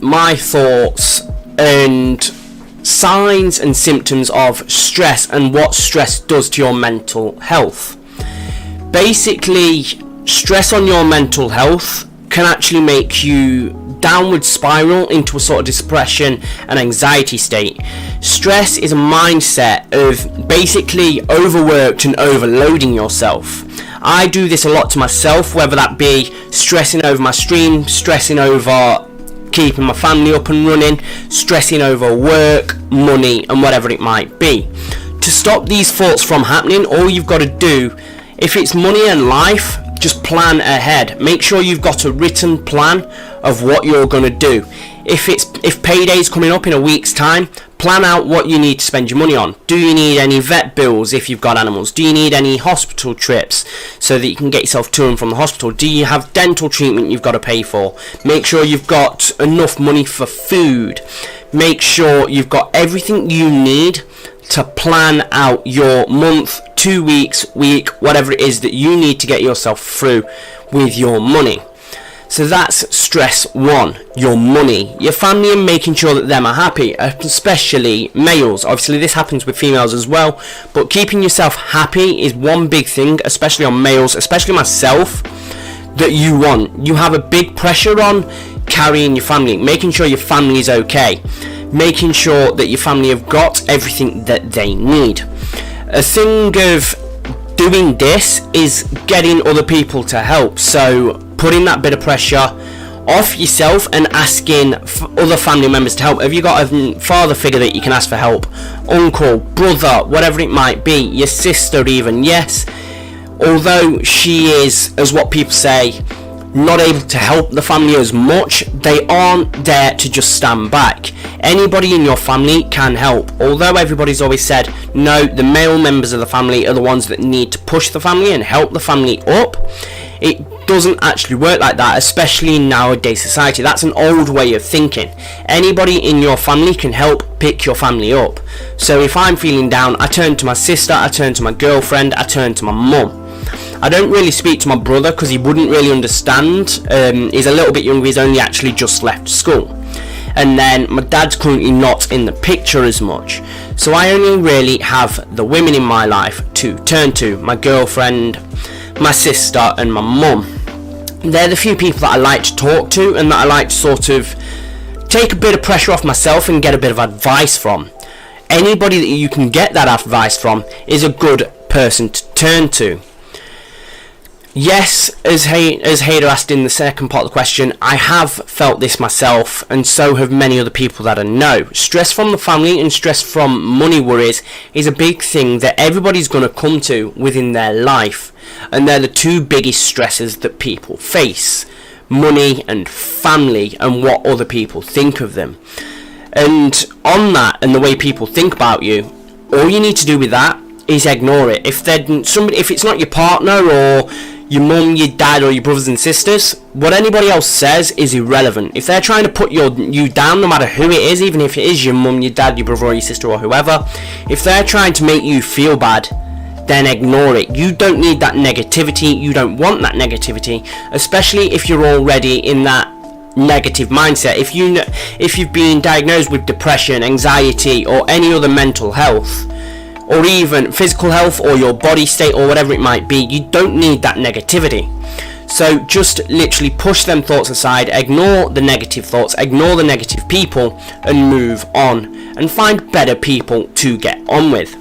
my thoughts and signs and symptoms of stress and what stress does to your mental health. Basically, stress on your mental health can actually make you downward spiral into a sort of depression and anxiety state. Stress is a mindset of basically overworked and overloading yourself. I do this a lot to myself, whether that be stressing over my stream, stressing over keeping my family up and running, stressing over work, money, and whatever it might be. To stop these thoughts from happening, all you've got to do, if it's money and life, just plan ahead. Make sure you've got a written plan of what you're going to do. If payday's coming up in a week's time, plan out what you need to spend your money on. Do you need any vet bills if you've got animals? Do you need any hospital trips so that you can get yourself to and from the hospital? Do you have dental treatment you've got to pay for? Make sure you've got enough money for food. Make sure you've got everything you need to plan out your month, 2 weeks, week, whatever it is that you need to get yourself through with your money. So that's stress one, your money, your family, and making sure that them are happy, especially males. Obviously this happens with females as well, but keeping yourself happy is one big thing, especially on males, especially myself, that you want. You have a big pressure on carrying your family, making sure your family is okay, making sure that your family have got everything that they need. A thing of doing this is getting other people to help, so putting that bit of pressure off yourself and asking other family members to help. Have you got a father figure that you can ask for help? Uncle, brother, whatever it might be, your sister even. Yes, although she is, as what people say, not able to help the family as much, they aren't there to just stand back. Anybody in your family can help. Although everybody's always said, no, the male members of the family are the ones that need to push the family and help the family up, it doesn't actually work like that, especially in nowadays society. That's an old way of thinking. Anybody in your family can help pick your family up. So if I'm feeling down, I turn to my sister, I turn to my girlfriend, I turn to my mum. I don't really speak to my brother because he wouldn't really understand. He's a little bit younger, he's only actually just left school. And then my dad's currently not in the picture as much. So I only really have the women in my life to turn to, my girlfriend, my sister and my mum. They're the few people that I like to talk to and that I like to sort of take a bit of pressure off myself and get a bit of advice from. Anybody that you can get that advice from is a good person to turn to. Yes, as Hader asked in the second part of the question, I have felt this myself, and so have many other people that I know. Stress from the family and stress from money worries is a big thing that everybody's going to come to within their life, and they're the two biggest stresses that people face: money and family, and what other people think of them. And on that, and the way people think about you, all you need to do with that is ignore it. If it's not your partner or your mum, your dad, or your brothers and sisters, what anybody else says is irrelevant. If they're trying to put you down, no matter who it is, even if it is your mum, your dad, your brother, or your sister, or whoever, if they're trying to make you feel bad, then ignore it. You don't need that negativity. You don't want that negativity, especially if you're already in that negative mindset. If you've been diagnosed with depression, anxiety, or any other mental health, or even physical health, or your body state, or whatever it might be, you don't need that negativity. So just literally push them thoughts aside, ignore the negative thoughts, ignore the negative people, and move on, and find better people to get on with.